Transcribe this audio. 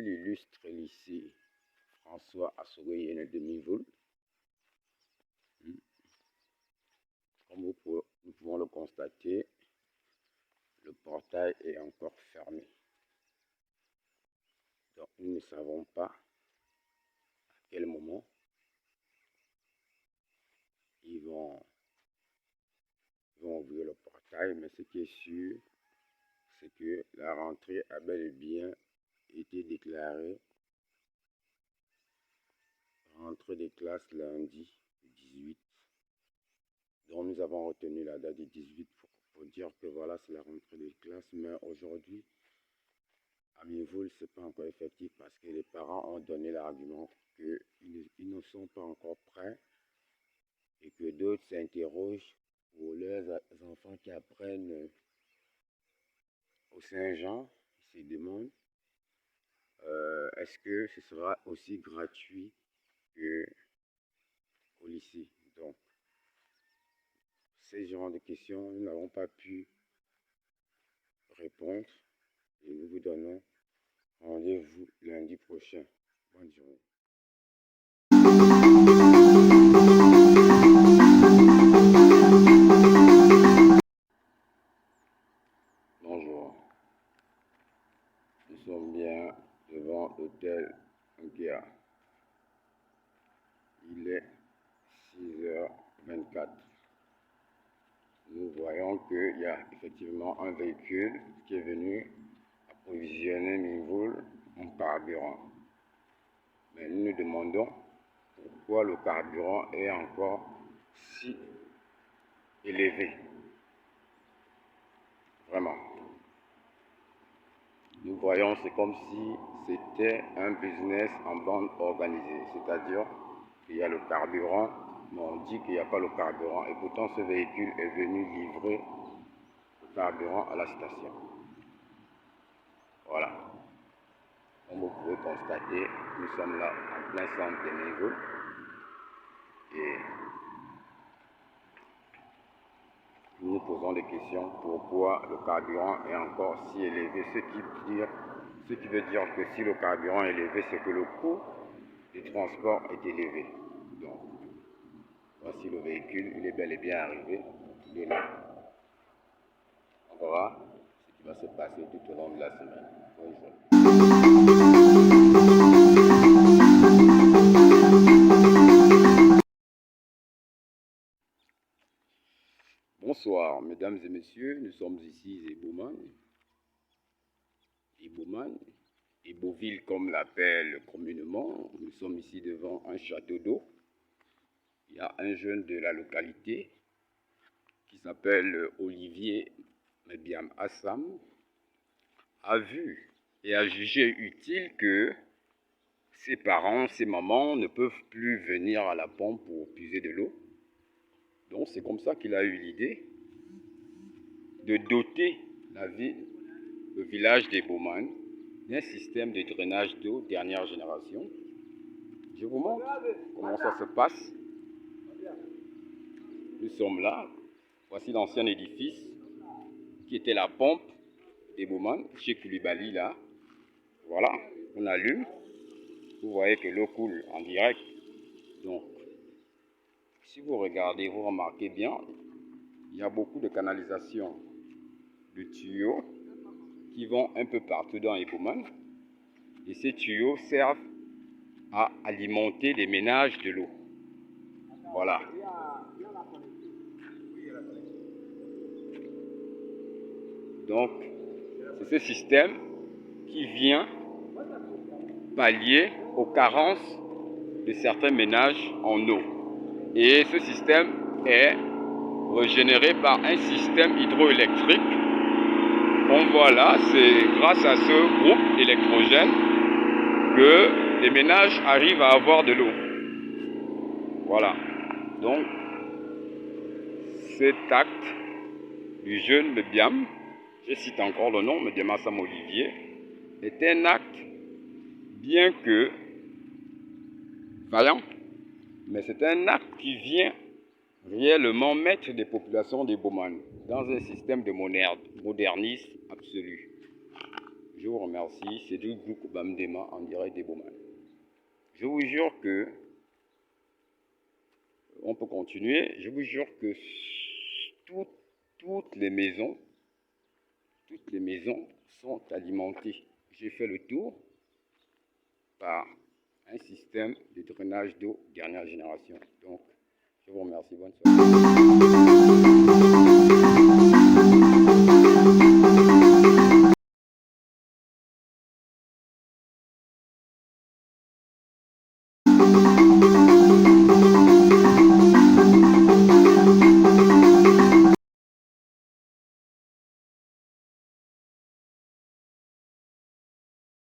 l'illustre lycée François Assogoyen de Mivol. Comme nous pouvons le constater, le portail est encore fermé. Donc nous ne savons pas à quel moment ils vont ouvrir le portail, mais ce qui est sûr, c'est que la rentrée a bel et bien été déclarée. Rentrée des classes lundi 18. Donc nous avons retenu la date du 18 pour dire que voilà, c'est la rentrée des classes. Mais aujourd'hui, à Mivol, ce n'est pas encore effectif parce que les parents ont donné l'argument qu'ils ne sont pas encore prêts et que d'autres s'interrogent pour leurs enfants qui apprennent au Saint-Jean. Ils se demandent est-ce que ce sera aussi gratuit qu'au lycée. Donc, ces genres de questions, nous n'avons pas pu répondre et nous vous donnons rendez-vous lundi prochain. Bonne journée. Bonjour. Nous sommes bien devant l'hôtel Nkea. Il est 6h24. Nous voyons qu'il y a effectivement un véhicule qui est venu approvisionner Mivol en carburant. Mais nous nous demandons pourquoi le carburant est encore si élevé. Vraiment. Nous voyons, c'est comme si c'était un business en bande organisée. C'est-à-dire qu'il y a le carburant, mais on dit qu'il n'y a pas le carburant. Et pourtant, ce véhicule est venu livrer le carburant à la station. Voilà. Comme vous pouvez constater, nous sommes là en plein centre de Mivol. Et nous nous posons des questions. Pourquoi le carburant est encore si élevé? Ce qui veut dire que si le carburant est élevé, c'est que le coût du transport est élevé. Donc, voici le véhicule, il est bel et bien arrivé. Il est là. On verra ce qui va se passer tout au long de la semaine. Bonjour. Bonsoir, mesdames et messieurs, nous sommes ici Iboville comme l'appelle communément. Nous sommes ici devant un château d'eau. Il y a un jeune de la localité qui s'appelle Olivier Mebiam Assam a vu et a jugé utile que ses parents, ses mamans ne peuvent plus venir à la pompe pour puiser de l'eau. Donc c'est comme ça qu'il a eu l'idée de doter le village des Bauman d'un système de drainage d'eau dernière génération. Je vous montre comment ça se passe. Nous sommes là. Voici l'ancien édifice qui était la pompe des Bauman, chez Koulibaly là. Voilà, on allume. Vous voyez que l'eau coule en direct. Donc, si vous regardez, vous remarquez bien, il y a beaucoup de canalisations de tuyaux qui vont un peu partout dans les Bauman. Et ces tuyaux servent à alimenter les ménages de l'eau. Voilà. Donc, c'est ce système qui vient pallier aux carences de certains ménages en eau. Et ce système est régénéré par un système hydroélectrique. On voit là, c'est grâce à ce groupe électrogène que les ménages arrivent à avoir de l'eau. Voilà. Donc, cet acte du jeune Mebiam, je cite encore le nom, Mebiam Assam Olivier, est un acte bien que vaillant, mais c'est un acte qui vient réellement mettre des populations des Bauman dans un système de modernisme absolu. Je vous remercie. C'est du groupe Bamdema en direct des Baumann. Je vous jure que on peut continuer. Je vous jure que toutes les maisons sont alimentées. J'ai fait le tour par un système de drainage d'eau dernière génération. Donc, je vous remercie. Bonne soirée.